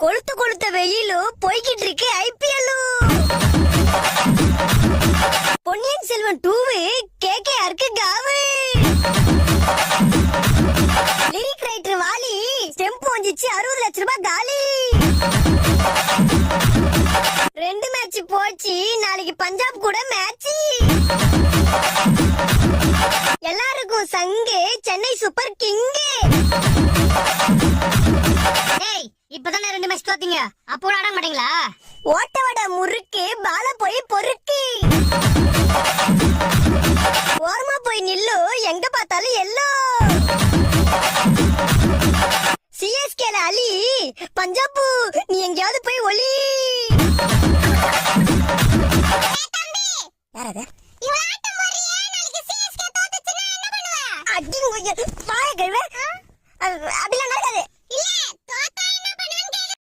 கொளுத்து கொளுத்த வெயிலும் போய்கிட்டு இருக்கு ஐபிஎல். பொன்னியின் செல்வன் 2 கேகேஆருக்கு காவு. லிரிக் ரைட்டர் வாலி ஸ்டெம்ப் வந்துச்சு 60 லட்சம் ரூபாய் காலி. 2 மேட்ச் போச்சு, நாளைக்கு பஞ்சாப் கூட மேட்ச். எல்லாருக்கும் சங்கு சென்னை சூப்பர் கிங். இப்பதானே 2 மேட்ச் தோத்தீங்க, அப்போ ஆட மாட்டீங்களா? ஓட்ட வட முறுக்கு பால போய் பொறுக்கு. ஓரமா போய் நில்லு, எங்க பார்த்தாலும் எல்லோ. சிஎஸ்கேல அலி, பஞ்சாப் நீ எங்கயாவது போய் ஒலி. யாரது? அப்படிலாம் நடக்காது.